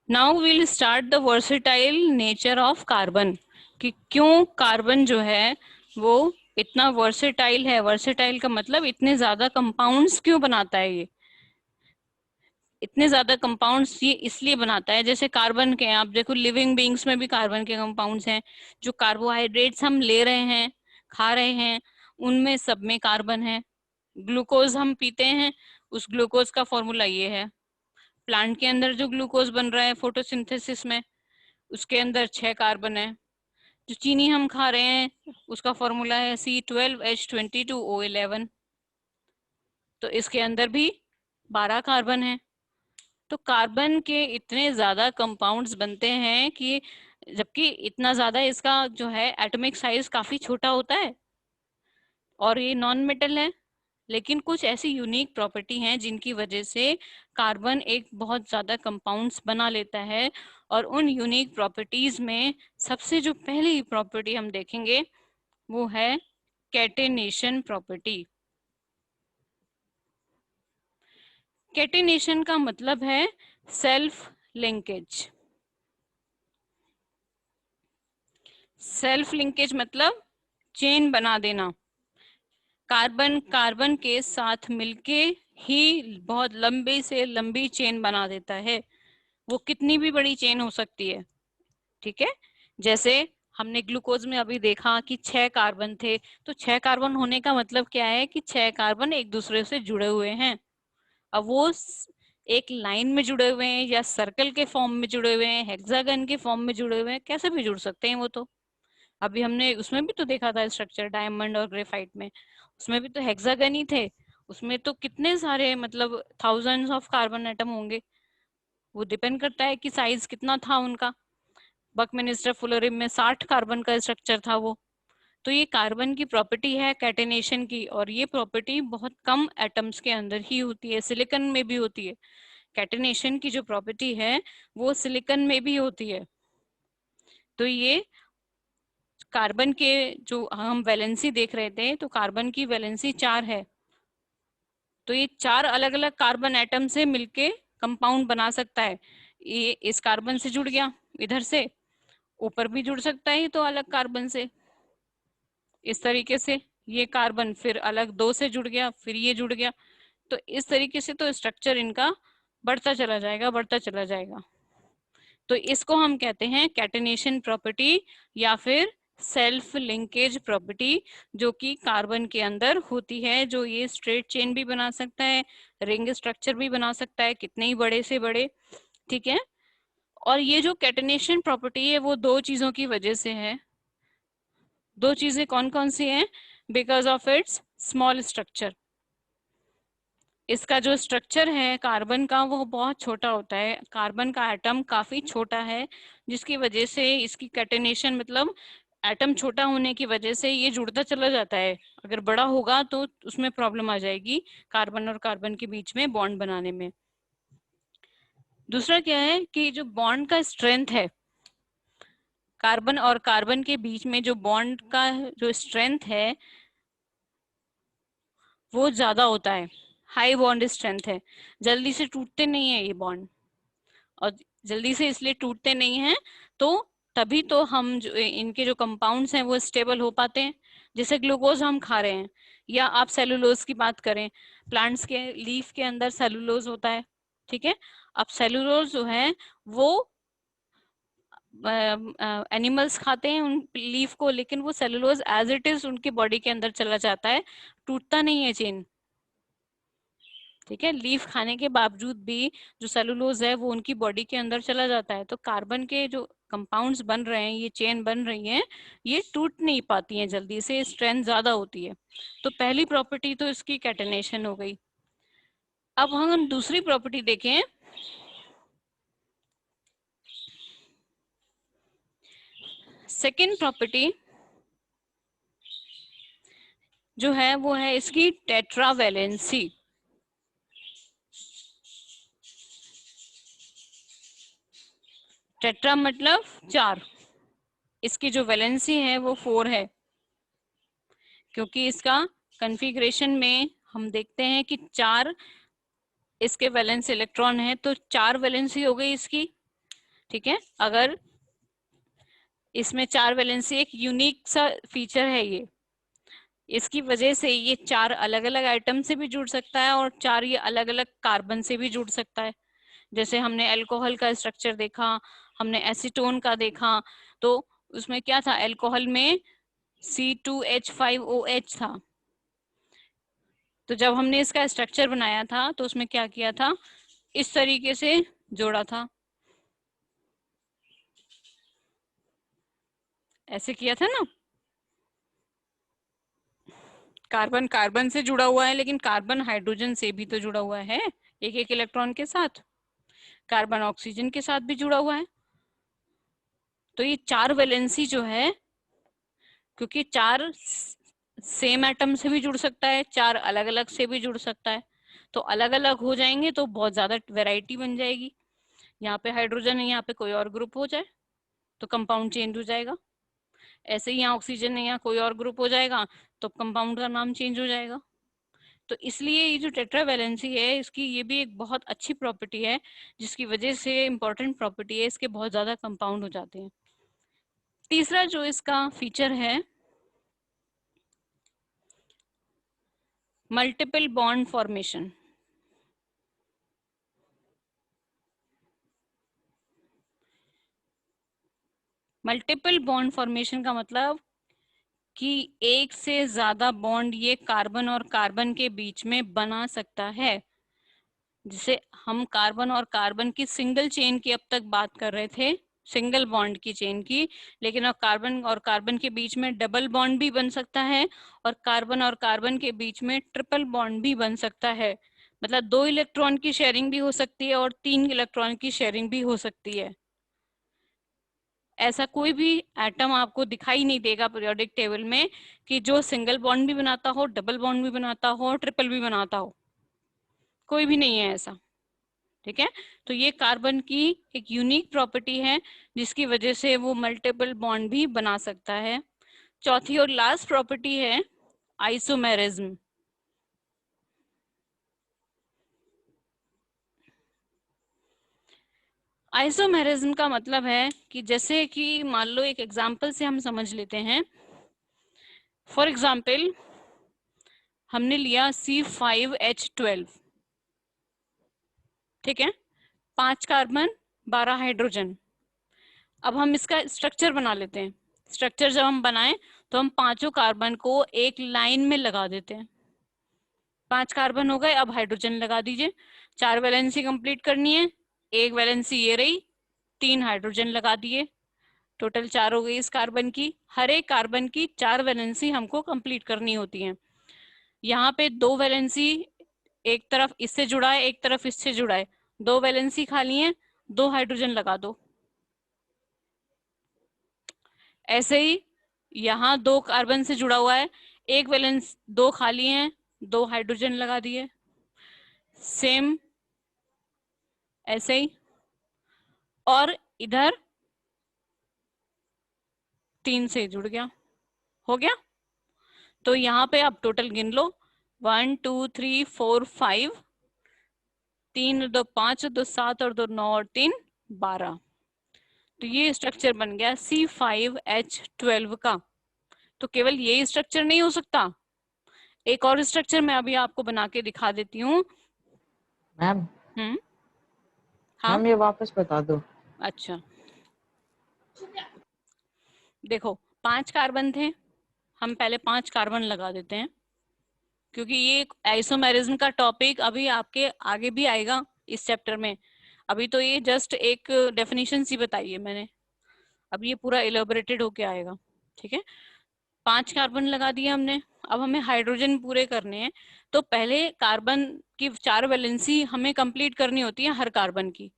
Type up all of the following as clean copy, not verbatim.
Now will start the versatile nature of carbon, कि क्यों carbon जो है वो इतना वर्सेटाइल है। वर्सेटाइल का मतलब इतने ज्यादा कंपाउंड्स क्यों बनाता है ये, इतने ज्यादा कंपाउंड्स ये इसलिए बनाता है। जैसे कार्बन के आप देखो, लिविंग बींग्स में भी कार्बन के कंपाउंड्स हैं। जो कार्बोहाइड्रेट्स हम ले रहे हैं, खा रहे हैं, उनमें सब में कार्बन है। ग्लूकोज हम पीते हैं, उस ग्लूकोज का फॉर्मूला ये है। प्लांट के अंदर जो ग्लूकोज बन रहा है फोटोसिंथेसिस में, उसके अंदर 6 कार्बन है। जो चीनी हम खा रहे हैं उसका फॉर्मूला है C12H22O11, तो इसके अंदर भी 12 कार्बन है। तो कार्बन के इतने ज्यादा कंपाउंड्स बनते हैं कि, जबकि इतना ज्यादा इसका जो है एटॉमिक साइज काफी छोटा होता है और ये नॉन मेटल है, लेकिन कुछ ऐसी यूनिक प्रॉपर्टी हैं जिनकी वजह से कार्बन एक बहुत ज्यादा कंपाउंड्स बना लेता है। और उन यूनिक प्रॉपर्टीज में सबसे जो पहली प्रॉपर्टी हम देखेंगे वो है कैटेनेशन प्रॉपर्टी। कैटेनेशन का मतलब है सेल्फ लिंकेज। सेल्फ लिंकेज मतलब चेन बना देना। कार्बन कार्बन के साथ मिलके ही बहुत लंबी से लंबी चेन बना देता है। वो कितनी भी बड़ी चेन हो सकती है, ठीक है। जैसे हमने ग्लूकोज में अभी देखा कि 6 कार्बन थे, तो 6 कार्बन होने का मतलब क्या है कि 6 कार्बन एक दूसरे से जुड़े हुए हैं। अब वो एक लाइन में जुड़े हुए हैं या सर्कल के फॉर्म में जुड़े हुए हैं, हेक्सागन के फॉर्म में जुड़े हुए हैं, कैसे भी जुड़ सकते हैं वो तो। अभी हमने उसमें भी तो देखा था स्ट्रक्चर, डायमंड और ग्रेफाइट में, उसमें भी तो हेक्सागन ही थे। उसमें तो कितने सारे मतलब थाउजेंड्स ऑफ कार्बन एटम होंगे। वो डिपेंड करता है कि साइज कितना था उनका। बकमिनिस्टर फुलरिम में 60 कार्बन का स्ट्रक्चर था वो। तो ये कार्बन की प्रॉपर्टी है कैटेनेशन की, और ये प्रॉपर्टी बहुत कम एटम्स के अंदर ही होती है, सिलिकॉन में भी होती है। कैटेनेशन की जो प्रॉपर्टी है वो सिलिकॉन में भी होती है। तो ये कार्बन के जो हम वैलेंसी देख रहे थे, तो कार्बन की वैलेंसी 4 है। तो ये 4 अलग अलग कार्बन एटम से मिलके कंपाउंड बना सकता है। ये इस कार्बन से जुड़ गया, इधर से ऊपर भी जुड़ सकता है तो अलग कार्बन से, इस तरीके से। ये कार्बन फिर अलग 2 से जुड़ गया, फिर ये जुड़ गया। तो इस तरीके से तो स्ट्रक्चर इनका बढ़ता चला जाएगा, बढ़ता चला जाएगा। तो इसको हम कहते हैं कैटेनेशन प्रॉपर्टी या फिर सेल्फ लिंकेज प्रॉपर्टी, जो कि कार्बन के अंदर होती है। जो ये स्ट्रेट चेन भी बना सकता है, रिंग स्ट्रक्चर भी बना सकता है, कितने ही बड़े से बड़े, ठीक है। और ये जो कैटेनेशन प्रॉपर्टी है वो 2 चीजों की वजह से है। 2 चीजें कौन कौन सी हैं? Because of its small structure. इसका जो स्ट्रक्चर है कार्बन का वो बहुत छोटा होता है, कार्बन का एटम काफी छोटा है, जिसकी वजह से इसकी कैटेनेशन मतलब एटम छोटा होने की वजह से ये जुड़ता चला जाता है। अगर बड़ा होगा तो उसमें प्रॉब्लम आ जाएगी कार्बन और कार्बन के बीच में बॉन्ड बनाने में। दूसरा क्या है कि जो बॉन्ड का स्ट्रेंथ है, कार्बन और कार्बन के बीच में जो बॉन्ड का जो स्ट्रेंथ है वो ज्यादा होता है, हाई बॉन्ड स्ट्रेंथ है। जल्दी से टूटते नहीं है ये बॉन्ड, और जल्दी से इसलिए टूटते नहीं हैं। तो तभी तो हम जो इनके जो कंपाउंड्स हैं वो स्टेबल हो पाते हैं। जैसे ग्लूकोज हम खा रहे हैं, या आप सेलुलोज की बात करें, प्लांट्स के लीफ के अंदर सेलुलोज होता है, ठीक है। अब सेलुलोज जो है वो एनिमल्स खाते हैं उन लीफ को, लेकिन वो सेलुलोज एज इट इज उनके बॉडी के अंदर चला जाता है, टूटता नहीं है चेन, ठीक है। लीफ खाने के बावजूद भी जो सेलुलोज है वो उनकी बॉडी के अंदर चला जाता है। तो कार्बन के जो कंपाउंड्स बन रहे हैं, ये चेन बन रही हैं, ये टूट नहीं पाती हैं जल्दी से, स्ट्रेंथ ज्यादा होती है। तो पहली प्रॉपर्टी तो इसकी कैटेनेशन हो गई। अब हम दूसरी प्रॉपर्टी देखें। सेकेंड प्रॉपर्टी जो है वो है इसकी टेट्रावैलेंसी। टेट्रा मतलब 4, इसकी जो वैलेंसी है वो 4 है, क्योंकि इसका कॉन्फ़िगरेशन में हम देखते हैं कि 4 इसके वैलेंस इलेक्ट्रॉन है, तो 4 वैलेंसी हो गई इसकी। ठीक है, अगर इसमें 4 वैलेंसी एक यूनिक सा फीचर है ये, इसकी वजह से ये 4 अलग अलग आइटम से भी जुड़ सकता है और 4 ये अलग अलग कार्बन से भी जुड़ सकता है। जैसे हमने अल्कोहल का स्ट्रक्चर देखा, हमने एसीटोन का देखा, तो उसमें क्या था, अल्कोहल में C2H5OH था। तो जब हमने इसका स्ट्रक्चर बनाया था तो उसमें क्या किया था, इस तरीके से जोड़ा था, ऐसे किया था ना। कार्बन कार्बन से जुड़ा हुआ है, लेकिन कार्बन हाइड्रोजन से भी तो जुड़ा हुआ है एक एक इलेक्ट्रॉन के साथ, कार्बन ऑक्सीजन के साथ भी जुड़ा हुआ है। तो ये 4 वैलेंसी जो है, क्योंकि 4 सेम एटम से भी जुड़ सकता है, 4 अलग अलग से भी जुड़ सकता है, तो अलग अलग हो जाएंगे तो बहुत ज्यादा वैरायटी बन जाएगी। यहाँ पे हाइड्रोजन है, यहाँ पे कोई और ग्रुप हो जाए तो कंपाउंड चेंज हो जाएगा। ऐसे ही यहाँ ऑक्सीजन है, यहाँ कोई और ग्रुप हो जाएगा तो कंपाउंड का नाम चेंज हो जाएगा। तो इसलिए ये जो टेट्रा वैलेंसी है, इसकी ये भी एक बहुत अच्छी प्रॉपर्टी है, जिसकी वजह से इंपॉर्टेंट प्रॉपर्टी है, इसके बहुत ज्यादा कंपाउंड हो जाते हैं। तीसरा जो इसका फीचर है, multiple bond formation. Multiple bond formation का मतलब कि एक से ज्यादा बॉन्ड ये कार्बन और कार्बन के बीच में बना सकता है। जिसे हम कार्बन और कार्बन की सिंगल चेन की अब तक बात कर रहे थे, सिंगल बॉन्ड की चेन की, लेकिन अब कार्बन और कार्बन के बीच में डबल बॉन्ड भी बन सकता है और कार्बन और कार्बन के बीच में ट्रिपल बॉन्ड भी बन सकता है। मतलब 2 इलेक्ट्रॉन की शेयरिंग भी हो सकती है और 3 इलेक्ट्रॉन की शेयरिंग भी हो सकती है। ऐसा कोई भी एटम आपको दिखाई नहीं देगा पीरियोडिक टेबल में कि जो सिंगल बॉन्ड भी बनाता हो, डबल बॉन्ड भी बनाता हो और ट्रिपल भी बनाता हो, कोई भी नहीं है ऐसा। ठीक है, तो ये कार्बन की एक यूनिक प्रॉपर्टी है, जिसकी वजह से वो मल्टीपल बॉन्ड भी बना सकता है। चौथी और लास्ट प्रॉपर्टी है आइसोमेरिज्म। आइसोमेरिज्म का मतलब है कि जैसे कि मान लो एक एग्जांपल से हम समझ लेते हैं। फॉर एग्जांपल हमने लिया C5H12, ठीक है, 5 कार्बन 12 हाइड्रोजन। अब हम इसका स्ट्रक्चर बना लेते हैं। स्ट्रक्चर जब हम बनाएं तो हम पांचों कार्बन को एक लाइन में लगा देते हैं। 5 कार्बन हो गए, अब हाइड्रोजन लगा दीजिए। 4 वैलेंसी कंप्लीट करनी है, एक वैलेंसी ये रही, 3 हाइड्रोजन लगा दिए, टोटल 4 हो गई इस कार्बन की। हर एक कार्बन की 4 वैलेंसी हमको कंप्लीट करनी होती है। यहाँ पे 2 वैलेंसी एक तरफ इससे जुड़ा है, एक तरफ इससे जुड़ा है, 2 वैलेंसी खाली है, 2 हाइड्रोजन लगा दो। ऐसे ही यहाँ 2 कार्बन से जुड़ा हुआ है, एक वैलेंस 2 खाली है, 2 हाइड्रोजन लगा दिए। सेम ऐसे ही, और इधर 3 से जुड़ गया, हो गया। तो यहाँ पे आप टोटल गिन लो, 1 2 3 4 5, 3 2 5 2 7 और 2 9 और 3 12। तो ये स्ट्रक्चर बन गया C5H12 का। तो केवल ये स्ट्रक्चर नहीं हो सकता, एक और स्ट्रक्चर मैं अभी आपको बना के दिखा देती हूँ। मैम हाँ मैम ये वापस बता दो। अच्छा, देखो 5 कार्बन थे, हम पहले 5 कार्बन लगा देते हैं, क्योंकि ये आइसोमेरिज्म का टॉपिक अभी आपके आगे भी आएगा इस चैप्टर में। अभी तो ये जस्ट एक डेफिनेशन सी बताई है मैंने, अब ये पूरा इलेबोरेटेड होके आएगा। ठीक है, 5 कार्बन लगा दिए हमने। अब हमें हाइड्रोजन पूरे करने हैं, तो पहले कार्बन की 4 वैलेंसी हमें कंप्लीट करनी होती है हर कार्बन की।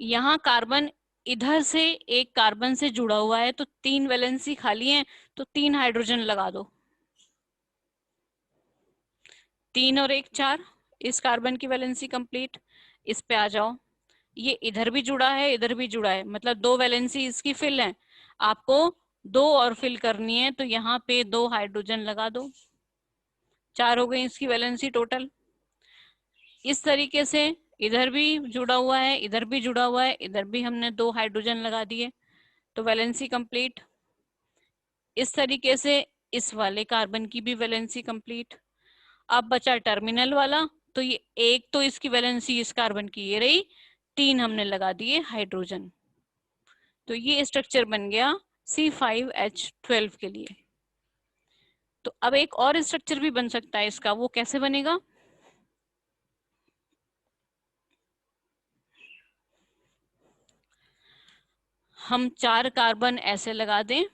यहाँ कार्बन इधर से एक कार्बन से जुड़ा हुआ है, तो 3 वैलेंसी खाली है, तो 3 हाइड्रोजन लगा दो। 3 और 1 4, इस कार्बन की वैलेंसी कंप्लीट। इस पे आ जाओ, ये इधर भी जुड़ा है, इधर भी जुड़ा है, मतलब 2 वैलेंसी इसकी फिल है, आपको 2 और फिल करनी है, तो यहाँ पे 2 हाइड्रोजन लगा दो। 4 हो गई इसकी वैलेंसी टोटल। इस तरीके से इधर भी जुड़ा हुआ है, इधर भी जुड़ा हुआ है, इधर भी हमने 2 हाइड्रोजन लगा दिए, तो वैलेंसी कंप्लीट। इस तरीके से इस वाले कार्बन की भी वैलेंसी कंप्लीट। अब बचा टर्मिनल वाला, तो ये एक तो इसकी वैलेंसी इस कार्बन की ये रही, 3 हमने लगा दिए हाइड्रोजन, तो ये स्ट्रक्चर बन गया C5H12 के लिए। तो अब एक और स्ट्रक्चर भी बन सकता है इसका, वो कैसे बनेगा? हम 4 कार्बन ऐसे लगा दें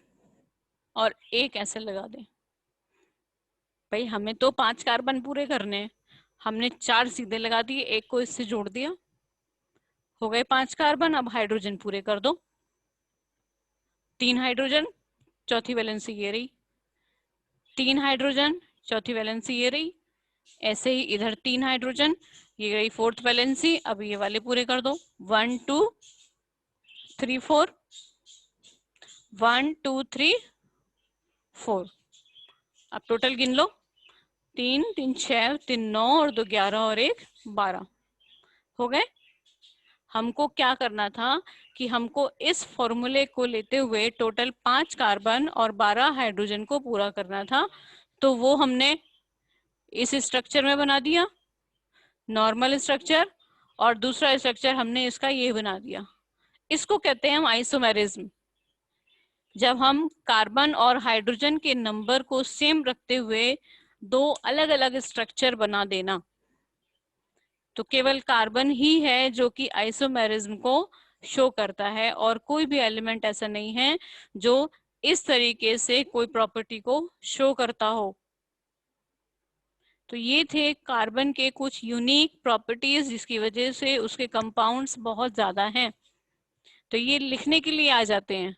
और एक ऐसे लगा दें। भाई हमें तो 5 कार्बन पूरे करने हैं, हमने 4 सीधे लगा दिए, एक को इससे जोड़ दिया, हो गए 5 कार्बन। अब हाइड्रोजन पूरे कर दो, 3 हाइड्रोजन, चौथी वैलेंसी ये रही, 3 हाइड्रोजन, चौथी वैलेंसी ये रही, ऐसे ही इधर 3 हाइड्रोजन, ये रही 4th वैलेंसी। अब ये वाले पूरे कर दो, 1 2 3 4, 1 2 3 4। अब टोटल गिन लो, 3 3 6 3 9 और 2 11 और 1 12 हो गए। हमको क्या करना था कि हमको इस फॉर्मूले को लेते हुए टोटल 5 कार्बन और 12 हाइड्रोजन को पूरा करना था, तो वो हमने इस स्ट्रक्चर में बना दिया, नॉर्मल स्ट्रक्चर, और दूसरा स्ट्रक्चर हमने इसका ये बना दिया। इसको कहते हैं हम आइसोमेरिज्म। जब हम कार्बन और हाइड्रोजन के नंबर को सेम रखते हुए 2 अलग अलग स्ट्रक्चर बना देना, तो केवल कार्बन ही है जो कि आइसोमेरिज्म को शो करता है, और कोई भी एलिमेंट ऐसा नहीं है जो इस तरीके से कोई प्रॉपर्टी को शो करता हो। तो ये थे कार्बन के कुछ यूनिक प्रॉपर्टीज जिसकी वजह से उसके कंपाउंड्स बहुत ज्यादा हैं। तो ये लिखने के लिए आ जाते हैं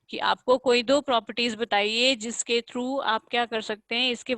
कि आपको कोई 2 प्रॉपर्टीज बताइए जिसके थ्रू आप क्या कर सकते हैं, इसके